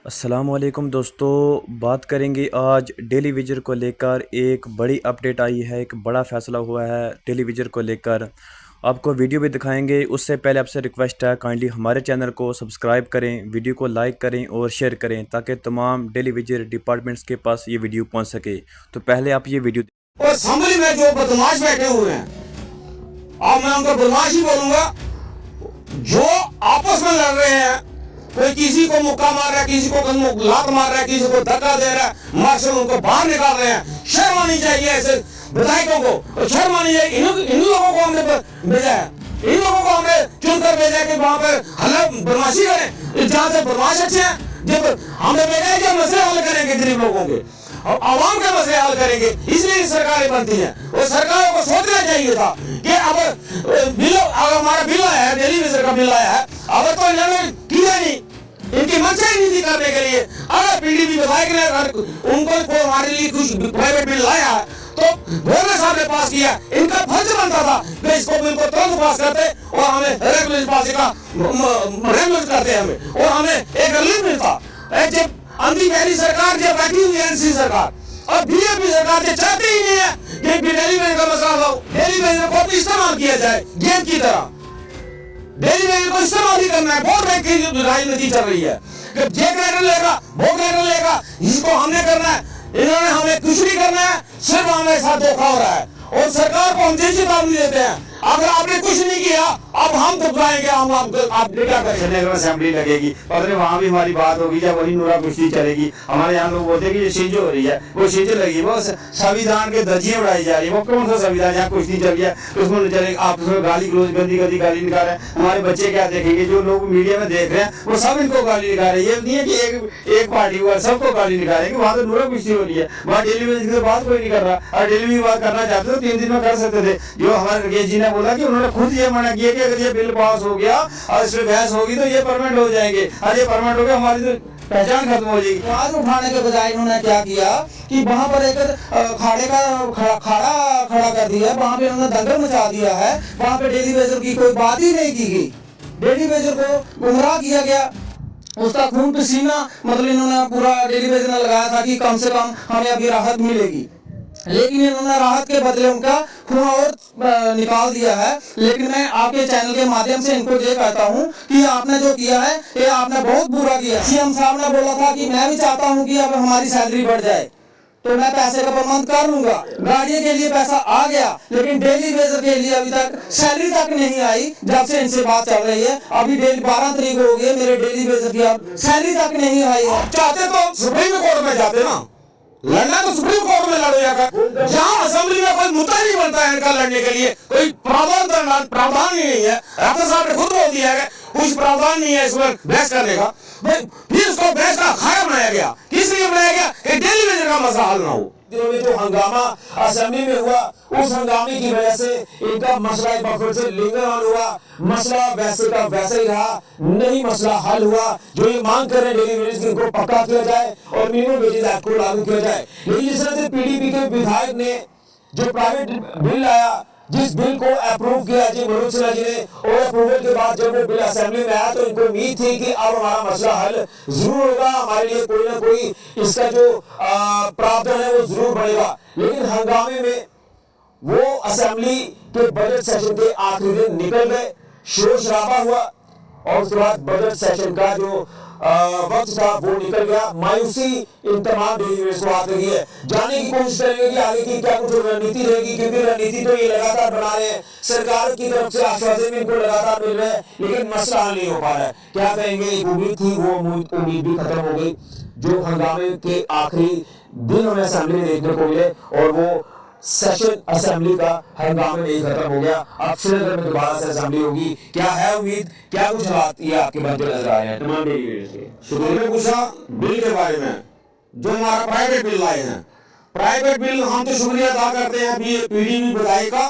अस्सलामुअलैकुम दोस्तों, बात करेंगे आज डेली वेजर को लेकर। एक बड़ी अपडेट आई है, एक बड़ा फ़ैसला हुआ है डेली वेजर को लेकर। आपको वीडियो भी दिखाएंगे। उससे पहले आपसे रिक्वेस्ट है, काइंडली हमारे चैनल को सब्सक्राइब करें, वीडियो को लाइक करें और शेयर करें ताकि तमाम डेली वेजर डिपार्टमेंट्स के पास ये वीडियो पहुंच सके। तो पहले आप ये वीडियो और असेंबली में जो बदमाश बैठे हुए हैं, अब मैं उनको बदमाश ही बोलूंगा, जो आपस में लड़ रहे हैं। कोई किसी को मुक्का मार रहा है, किसी को लात मार रहा है, किसी को धक्का दे रहा है, मार्शल उनको बाहर निकाल रहे हैं। शर्म आनी चाहिए ऐसे विधायकों को, और शर्म आनी चाहिए इन लोगों को हमने भेजा है, इन लोगों को हमने चुनकर भेजा है कि वहां पर हल्ला बदमाशी करें। जहां से बदमाश अच्छे हैं, जब हमें भेजा है कि मसले हल करेंगे गरीब लोगों के और आवाम के मसले हल करेंगे, इसलिए सरकारें बनती हैं। और सरकारों को सोचना चाहिए था कि अब बिल, अगर हमारा बिल आया है, डेली वेजर का बिल आया है, अगर तो इन्होंने किया नहीं, इनकी मंशा ही नहीं थी करने के लिए। अगर पीडीपी विधायक ने उनको को हमारे लिए कुछ प्राइवेट बिल लाया है तो गवर्नर साहब ने पास किया, इनका फर्ज बनता था कि इसको बिल को तुरंत पास करते और हमें रेगुलेशन पास का रेगुलेट करते हमें, और हमें एक रिलीफ मिलता। जब अंधी पहली सरकार जब बैठी हुई है एनसी सरकार, और बीजेपी सरकार जो चाहती ही नहीं है कि डेली वेजर का मसला लाओ, डेली वेजर को इस्तेमाल किया जाए गेंद की तरह। डेली वेजर को इस्तेमाल ही करना है। वोट बैंक की राजनीति चल रही है, जे ग्रेडर लेगा वो ग्रेडर लेगा, जिसको हमने करना है। इन्होंने हमें कुछ नहीं करना है, सिर्फ हमारे साथ धोखा हो रहा है। और सरकार को हम जैसी चेतावनी देते हैं, अगर आपने कुछ नहीं किया अब हम दुखलाएंगे, हम आप क्या करेंगे। असेंबली लगेगी और वहाँ भी हमारी बात होगी, जब वही नूरा कुश्ती चलेगी। हमारे यहाँ लोग बोलते हैं कि ये शिंज हो रही है, वो शिंज लगी, वो संविधान के धज्जियां उड़ाई जा रही है। वो कौन सा संविधान, यहाँ कुश्ती चल गया तो उसमें चले आप उसमें गाली गलौज गंदी गंदी गाली निकाल रहे हैं। हमारे बच्चे क्या देखेंगे, जो लोग मीडिया में देख रहे हैं वो सब इनको गाली निकाल रहे हैं। ये नहीं है कि एक पार्टी को सबको गाली निकाल रहे हैं। वहाँ तो नूरा कुश्ती हो रही है, वहाँ डेली वेजर की बात कोई नहीं कर रहा। और डेली की बात करना चाहते तो 3 दिन में कर सकते थे। जो हमारे राकेश जी ने बोला कि उन्होंने खुद ये मना किया कि अगर ये बिल पास हो गया और इस पर बहस होगी तो ये परमानेंट हो जाएंगे, और ये परमानेंट हो गया हमारी तो पहचान खत्म हो जाएगी। आवाज उठाने के बजाय इन्होंने क्या किया कि वहां पर एक खाड़े का खड़ा कर दिया, वहां पे इन्होंने दंगल मचा दिया है। वहां पे डेली वेजर की कोई बात ही नहीं की गई, डेली वेजर को गुमराह किया गया। उसका खून पसीना मतलब इन्होंने पूरा डेली वेजर ने लगाया था कि कम से कम हमें अभी राहत मिलेगी, लेकिन इन्होंने राहत के बदले उनका खून और निकाल दिया है। लेकिन मैं आपके चैनल के माध्यम से इनको ये कहता हूँ कि आपने जो किया है ये आपने बहुत बुरा किया। सीएम साहब ने बोला था कि मैं भी चाहता हूँ कि अब हमारी सैलरी बढ़ जाए तो मैं पैसे का प्रबंध कर लूंगा। गाड़ियों के लिए पैसा आ गया, लेकिन डेली वेजर के लिए अभी तक सैलरी तक नहीं आई। जब से इनसे बात चल रही है, अभी 12 तारीख हो गई, मेरे डेली वेजर की अब सैलरी तक नहीं आई है। चाहते तो सुप्रीम कोर्ट में जाते ना, लड़ना तो सुप्रीम कोर्ट में लड़ो जाकर। जहां असेंबली में कोई मुद्दा नहीं बनता है इनका लड़ने के लिए, कोई प्रावधान ही नहीं है। राठौर साहब ने खुद बोल दिया है कुछ प्रावधान नहीं है इसमें बहस करने का। फिर उसको बहस का अखाड़ा बनाया गया। किस लिए बनाया गया कि डेली वेजर का मसला हल ना हो। दिनों में जो हंगामा असेंबली में हुआ, उस हंगामे की वजह से इनका मसला एक बार फिर से लिंगरहाल हुआ। मसला वैसे का वैसे ही रहा, नहीं मसला हल हुआ। जो ये मांग कर रहे हैं डेली वेजर को पक्का किया जाए और मिनिमम वेजेस एक्ट को लागू किया जाए। लेकिन जिस तरह से पीडीपी के विधायक ने जो प्राइवेट बिल लाया, जिस बिल को अप्रूव किया जी मनोज सिन्हा जी ने, और अप्रूवल के बाद जब वो बिल असेंबली में आया तो इनको उम्मीद थी कि अब हमारा मसला हल जरूर होगा, हमारे लिए कोई ना कोई इसका जो प्रावधान है वो जरूर बढ़ेगा। लेकिन हंगामे में वो असेंबली के बजट सेशन के आखिरी दिन निकल गए, शोर शराबा हुआ और उसके बाद बजट सेशन का जो वक्त था वो निकल गया। मायूसी इन तमाम डेली वेजर्स को हाथ लगी है। जानने की कोशिश करेंगे कि आगे की क्या कुछ रणनीति रहेगी, क्योंकि रणनीति तो ये लगातार बना रहे हैं, सरकार की तरफ से आश्वासन भी इनको लगातार मिल रहे हैं, लेकिन मसला हल नहीं हो पा रहा है। क्या कहेंगे, एक उम्मीद थी वो उम्मीद भी खत्म हो गई। जो हंगामे के आखिरी दिन हमें असेंबली में देखने को मिले और वो सेशन असेंबली का हंगामे नहीं खत्म हो गया। अब श्रीनगर में दोबारा से असेंबली होगी, क्या है उम्मीद, क्या कुछ हालात ये आपके बनते नजर आ रहे हैं तमाम डेली वेजर्स के। शुरू में पूछा बिल के बारे में, जो हमारा प्राइवेट बिल लाए हैं, प्राइवेट बिल हम तो शुक्रिया अदा करते हैं पीडीपी विधायक का,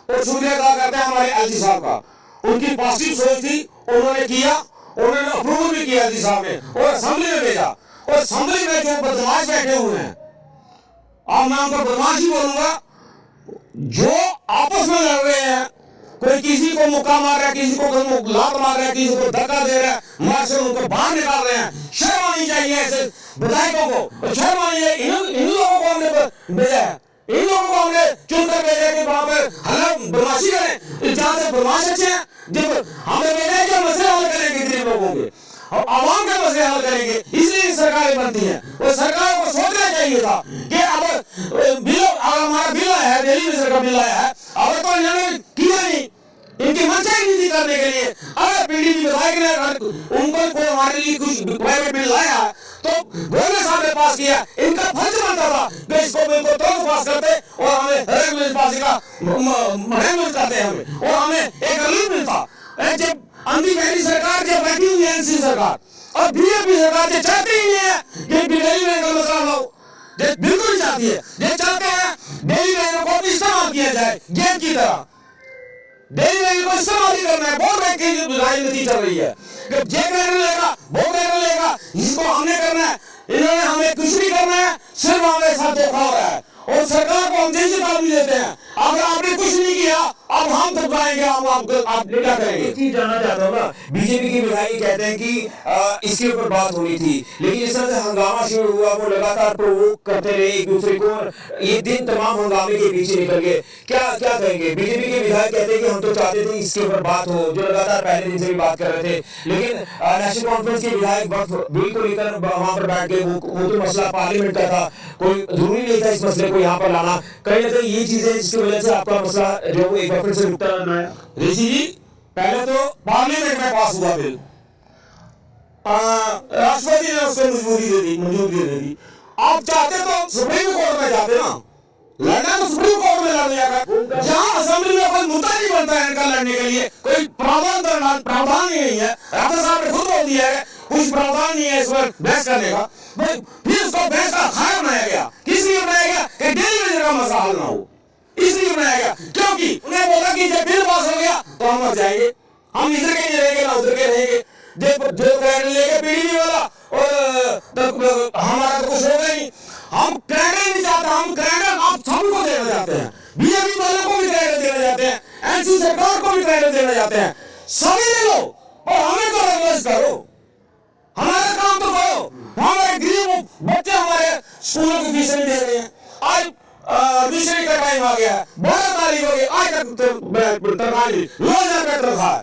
और शुक्रिया अदा करते हैं हमारे एलजी साहब का। उनकी पॉजिटिव सोच थी, उन्होंने किया, उन्होंने अप्रूवल भी किया एलजी साहब ने और असेंबली में भेजा। और असेंबली में जो बदमाश बैठे हुए हैं, अब मैं उनको बदमाश ही बोलूंगा, जो आपस में लड़ रहे हैं। कोई किसी को मुक्का मार रहा है, किसी को लात मार रहा है, किसी को धक्का दे रहा है, मार्शल उनको बाहर निकाल रहे हैं। शर्म आनी चाहिए। चाहिए ऐसे विधायकों को, और शर्म आनी है। इन लोगों को हमने भेजा है, इन लोगों को हमने चुनकर भेजा कि वहां पर हल्ला बदमाशी करें, जहां से बदमाश अच्छे हैं। जब हमें भेजा है कि मसले हल करेंगे गरीब लोगों के और आवाम के मसले हल करेंगे, इसलिए सरकारें बनती हैं। और सरकार को सोचना चाहिए था कि अब बिल, हमारा बिल आया है, दिल्ली में सरकार बिल आया है, अब तो इन्होंने किया नहीं, इनकी मंशा ही नहीं थी करने के लिए। अगर पीडीपी विधायक ने उनको कोई हमारे लिए कुछ प्राइवेट बिल लाया तो गवर्नर साहब ने पास किया, इनका फर्ज बनता था कि इसको बिल को तुरंत पास करते और हमें रेगुलर पास का रेगुलर करते हमें, और हमें एक रिलीफ मिलता। जब अंधी पहली सरकार जब बैठी हुई है एनसी सरकार और बीजेपी सरकार जो चाहती ही नहीं है कि दिल्ली में का मसला लाओ, बिल्कुल नहीं चाहती है। जो चाहते हैं दिल्ली में को इस्तेमाल किया जाए गेम की तरह, दिल्ली में को इस्तेमाल ही करना है। बहुत राजनीति चल रही है, जे करने लेगा वो करने लेगा, इसको हमने करना है, इन्होंने हमें कुछ नहीं करना है, सिर्फ हमारे साथ धोखा हो रहा है। और सरकार को हम जैसे चेतावनी देते हैं, अगर आपने कुछ नहीं किया अब हम तक जाएंगे, हम आपको आप क्या करेंगे। एक चीज जानना चाहता हूँ ना, बीजेपी के विधायक कहते हैं कि इसके ऊपर बात होनी थी, लेकिन इस तरह से हंगामा शुरू हुआ, वो लगातार प्रोवोक करते रहे एक दूसरे को, ये दिन तमाम हंगामे के पीछे निकल गए। क्या कहेंगे? बीजेपी के विधायक कहते हैं कि हम तो चाहते थे इसके ऊपर बात हो, जो लगातार पहले दिन से भी बात कर रहे थे, लेकिन नेशनल कॉन्फ्रेंस के विधायक बिल को लेकर वहां पर बैठ गए। वो तो मसला पार्लियामेंट का था, कोई जरूरी नहीं था इस मसले को यहाँ पर लाना। कहीं ना कहीं ये चीजें जिसकी वजह से आपका मसला जो एक बार फिर से रुकता रहना है। ऋषि जी, पहले तो पार्लियामेंट में पास हुआ बिल, राष्ट्रपति ने उसको मंजूरी दे दी। आप चाहते तो सुप्रीम कोर्ट में जाते ना, लड़ना तो सुप्रीम कोर्ट में लड़ जाएगा, जहां असेंबली में कोई मुद्दा नहीं बनता है इनका लड़ने के लिए, कोई प्रावधान ही नहीं है। राठौर साहब ने खुद बोल दिया है कुछ प्रावधान नहीं है इस पर बहस करने का, फिर उसको बहस का अखाड़ा बनाया गया। किस लिए बनाया गया? कि डेली वेजर का मसला हल ना हो, इसलिए बनाया गया। क्योंकि उन्हें बोला कि जब बिल पास हो गया तो हम मर जाएंगे, हम इधर के नहीं रहेंगे ना उधर के रहेंगे। जो क्रेडिट लेके पीडीपी वाला और हमारा तो कुछ होगा नहीं। हम क्रेडिट नहीं चाहते, हम क्रेडिट आप सबको देना चाहते हैं, बीजेपी वालों को भी क्रेडिट देना चाहते हैं, एनसी सरकार को भी क्रेडिट देना चाहते हैं। सभी ले लो और हमें तो रेगुलराइज करो, हमारा काम तो करो। हमारे गरीब बच्चे हमारे स्कूलों की फीस नहीं दे रहे हैं। आज एडमिशन का टाइम आ गया है, 12 तारीख हो गई, आज तक तनख्वाही रोज रखा है।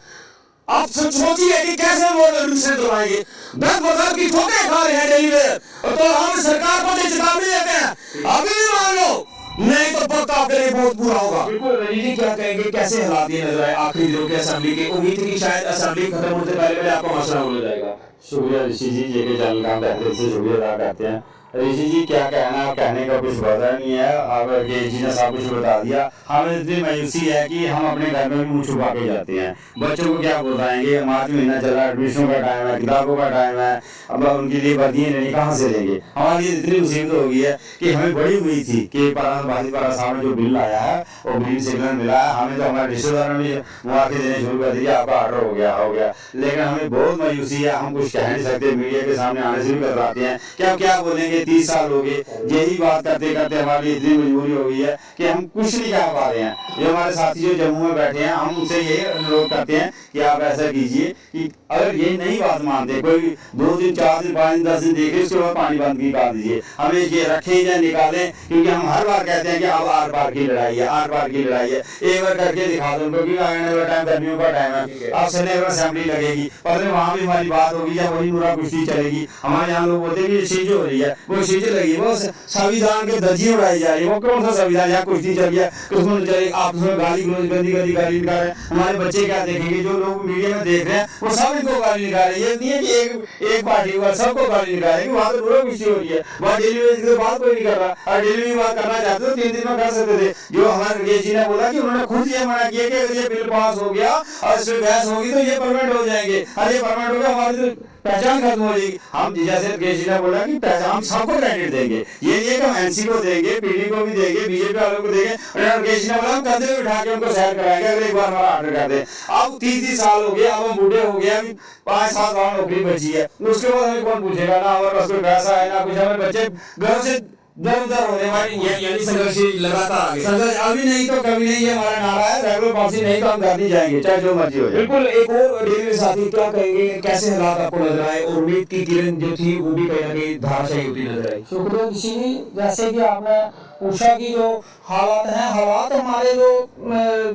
आप सोचिए कि कैसे वो एडमिशन करवाएंगे, 10 की ठोकें खा रहे हैं डेली वेयर, तो हम सरकार को चेतावनी देते हैं अभी भी मान लो, नहीं तो वक्त आपके लिए बहुत बुरा होगा। बिल्कुल। रवि जी क्या कहेंगे, कैसे हालात ये नजर आए आखिरी दिनों के असेंबली के? उम्मीद थी कि शायद असेंबली खत्म होने से पहले आपका मसला हो जाएगा। शुक्रिया ऋषि जी, ये के चैनल का हम पहले से शुक्रिया अदा करते हैं। ऋषि जी क्या कहना, कहने का कुछ पता नहीं है, अब जी ने सब कुछ बता दिया। हमें इतनी मायूसी है कि हम अपने घर में भी मुँह छुपा के जाते हैं, बच्चों को क्या बताएंगे, मार्च महीना चला, एडमिशनों का टाइम है, किताबों का टाइम है, अब उनके लिए वर्दियाँ लेनी कहाँ से लेंगे। हमारी इतनी मुसीबत हो गई है कि हमें बड़ी उम्मीद थी कि पारा साहब ने जो बिल लाया है वो ग्रीन सिग्नल मिला है, हमें तो हमारे रिश्तेदारों ने मुआवजे देने शुरू कर दिया, आपका ऑर्डर हो गया, लेकिन हमें बहुत मायूसी है, हम कुछ कह नहीं सकते, मीडिया के सामने आने से भी कतराते हैं, क्या बोलेंगे। 30 साल हो गए यही बात करते करते हमारे लिए इतनी मजबूरी हो गई है कि हम कुछ नहीं कह पा रहे हैं। जो हमारे साथी जो जम्मू में बैठे हैं, हम उनसे यही अनुरोध करते हैं कि आप ऐसा कीजिए कि अगर ये नहीं बात मानते, कोई 2 दिन 4 दिन 5 दिन 10 दिन देखे, उसके बाद पानी बंद की कर दीजिए, हमें ये रखें या निकालें, क्योंकि हम हर बार कहते हैं कि अब आर पार की लड़ाई है, आर पार की लड़ाई है। एक बार करके दिखा दो उनको कि आने वाला टाइम गर्मियों का टाइम है, अब शनिवार असेंबली लगेगी, पर वहाँ भी हमारी बात होगी या वही पूरा कुश्ती चलेगी। हमारे यहाँ लोग बोलते हैं कि शिंज हो रही है, वो शिंज लगी, वो संविधान के धज्जियां उड़ाई जा रही है। वो कौन सा संविधान, यहाँ कुश्ती चल गया, उसमें चले आप उसमें गाली गलौज गंदी गाली निकाल रहे हैं। हमारे बच्चे क्या देखेंगे, जो लोग मीडिया में देख रहे हैं वो सब इनको गाली निकाल रहे हैं। ये नहीं है कि एक पार्टी को सबको गाली निकाल रहे हैं, वहाँ तो पूरा कुश्ती हो रही है, वहाँ डेली वेज की बात कोई नहीं कर रहा। और डेली बात करना चाहते तो 3 दिन में कर सकते थे। जो हमारे रकेश जी ने बोला कि उन्होंने खुद ये मना किया कि अगर ये बिल पास हो गया और इस पर बहस होगी तो ये परमानेंट हो जाएंगे, और ये परमानेंट हो गया हमारी पहचान खत्म हो जाएगी। हम जैसे रकेश जी ने बोला कि हम सबको क्रेडिट देंगे, ये नहीं है कि हम एनसी को देंगे, पीडी को भी देंगे, बीजेपी वालों को देंगे, और रकेश जी ने बोला हम कंधे पे बिठा के उनको सैर कराएंगे अगर एक बार हमारा ऑर्डर कर दे। अब 30 साल हो गए, अब हम बूढ़े हो गए, अभी 5-7 बार नौकरी बची है, उसके बाद हमें कौन पूछेगा, ना हमारे पास कोई पैसा है ना कुछ, हमारे बच्चे घर से दर दर होने वाली यानी संघर्ष लगातार आगे। संघर्ष अभी नहीं तो कभी नहीं, ये हमारा नारा है। रेगुलर पॉलिसी नहीं तो हम घर नहीं जाएंगे, चाहे जो मर्जी हो जाए। बिल्कुल। एक और डेली साथी, क्या कहेंगे, कैसे हालात आपको नजर आए और उम्मीद की किरण जो थी वो भी कहीं ना कहीं धाराशायी होती नजर आई? शुक्रिया किसी, जैसे कि आपने पूछा कि जो हालात हैं, हालात हमारे जो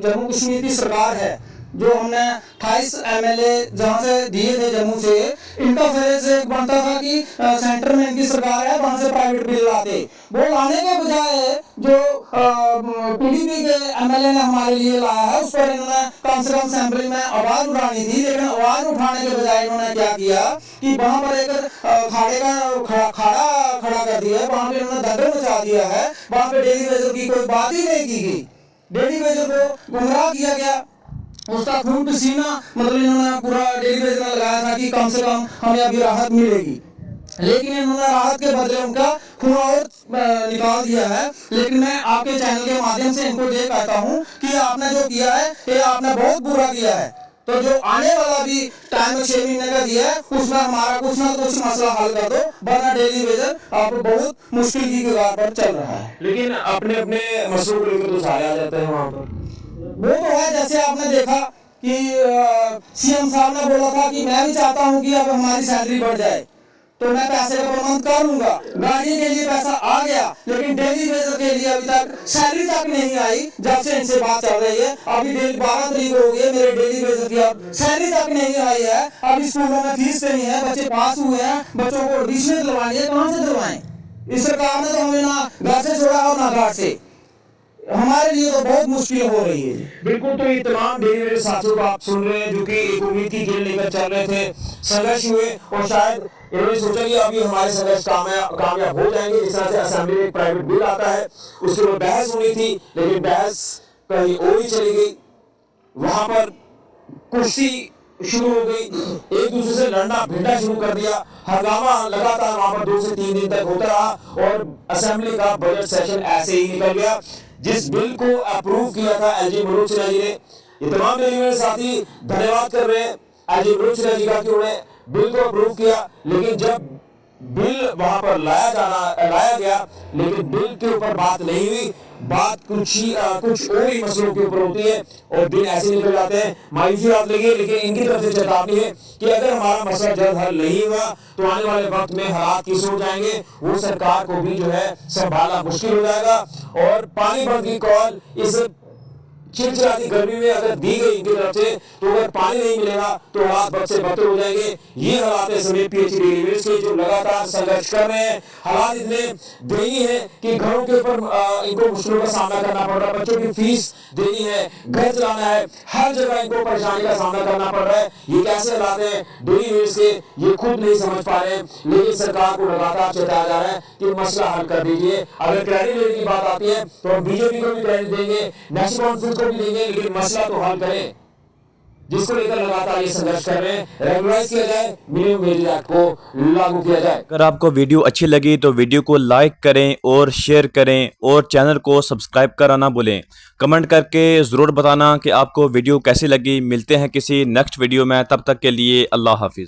जम्मू कश्मीर की सरकार है, जो हमने 28 MLA जहाँ से दिए थे जम्मू से, इनका फर्ज एक बनता था कि सेंटर में इनकी सरकार है, वहाँ से प्राइवेट बिल लाते। वो लाने के बजाय जो PDP के MLA ने हमारे लिए लाया है, उस पर इन्होंने कम से कम असेंबली में आवाज उठानी थी, लेकिन आवाज उठाने के बजाय इन्होंने क्या किया कि वहाँ पर एक खाड़े का खाड़ा खड़ा कर दिया है, वहाँ पे इन्होंने दंगल मचा दिया है। वहाँ पे डेली वेजर की कोई बात ही नहीं की गई, डेली वेजर को गुमराह किया गया, उसका खून पसीना मतलब इन्होंने पूरा डेली वेजर में लगाया था कि कम से कम हमें अभी राहत मिलेगी, लेकिन इन्होंने राहत के बदले उनका खून और निकाल दिया है। लेकिन मैं आपके चैनल के माध्यम से इनको ये कहता हूँ कि आपने जो किया है ये आपने बहुत बुरा किया है। तो जो आने वाला भी टाइम 6 महीने का दिया है, उसमें हमारा कुछ ना कुछ मसला हल कर दो, वरना डेली वेजर आप बहुत मुश्किल की कगार पर चल रहा है। लेकिन अपने अपने मसलों को लेकर तो सारे आ जाते हैं वहाँ पर। वो तो है, जैसे आपने देखा कि CM साहब ने बोला था कि मैं भी चाहता हूं कि अब हमारी सैलरी बढ़ जाए, तो मैं पैसे का प्रबंध कर लूंगा। गाड़ी के लिए पैसा आ गया, लेकिन डेली वेजर के लिए अभी तक सैलरी तक नहीं आई। जब से इनसे बात चल रही है, अभी 12 तारीख हो गई है, मेरे डेली वेजर की अब सैलरी तक नहीं आई है। अभी स्कूलों में फीस नहीं है, बच्चे पास हुए हैं, बच्चों को एडमिशन दिलवानी है, कहाँ से दिलवाएं? इस सरकार ने तो हमें ना घर से छोड़ा और ना घाट से, हमारे लिए तो बहुत मुश्किल हो रही है। बिल्कुल। तो ये तमाम डेली वेजर साथियों को आप सुन रहे हैं जो कि एक उम्मीद की किरण लेकर चल रहे थे, संघर्ष हुए और शायद इन्होंने सोचा कि अभी हमारे संघर्ष कामयाब हो जाएंगे। जिस तरह से असेंबली में एक प्राइवेट बिल आता है, उसके ऊपर बहस होनी थी, लेकिन बहस कहीं और ही चली गई। वहां पर कुश्ती शुरू हो गई, एक दूसरे से लड़ना भिड़ना शुरू कर दिया। हंगामा लगातार वहां पर 2 से 3 दिन तक होता रहा और असेंबली का बजट सेशन ऐसे ही निकल गया। जिस बिल को अप्रूव किया था LG मनोज सिन्हा जी ने, ये तमाम डेली साथी धन्यवाद कर रहे हैं LG मनोज सिन्हा जी का कि उन्होंने बिल को अप्रूव किया। लेकिन जब बिल वहां पर लाया गया, लेकिन बिल के ऊपर बात नहीं हुई, बात कुछ और ही मसलों के ऊपर होती है और दिन ऐसे निकल जाते हैं। मायूसी बात लगी, लेकिन इनकी तरफ से चेतावनी है कि अगर हमारा मसला जल्द हल नहीं हुआ तो आने वाले वक्त में हालात किस हो जाएंगे, वो सरकार को भी जो है संभालना मुश्किल हो जाएगा। और पानी बंद की कॉल इस चिलचिलाती गर्मी में अगर दी गई इनकी तरफ से, तो अगर पानी नहीं मिलेगा तो हालात बद से बदतर हो जाएंगे। ये हालात है समय PH डेली वेजर्स के, जो लगातार संघर्ष कर रहे हैं। हालात इतने दयनीय है कि घरों के ऊपर इनको मुश्किलों का सामना करना पड़ रहा है, बच्चों की फीस देनी है, घर चलाना है, हर जगह इनको परेशानी का सामना करना पड़ रहा है। ये कैसे हालात है डेली वेजर्स के, ये खुद नहीं समझ पा रहे हैं, लेकिन सरकार को लगातार चेताया जा रहा है कि मसला हल कर दीजिए। अगर क्रेडिट लेने की बात आती है तो हम BJP को भी क्रेडिट देंगे, नेशनल कॉन्फ्रेंस को भी देंगे, लेकिन मसला तो हल करें, जिसको लेकर लगातार ये संघर्ष कर रहे हैं। रेगुलराइज किया जाए, मिनिमम वेज एक्ट को लागू किया जाए। अगर आपको वीडियो अच्छी लगी तो वीडियो को लाइक करें और शेयर करें और चैनल को सब्सक्राइब करना ना भूलें। कमेंट करके ज़रूर बताना कि आपको वीडियो कैसी लगी। मिलते हैं किसी नेक्स्ट वीडियो में, तब तक के लिए अल्लाह हाफिज़।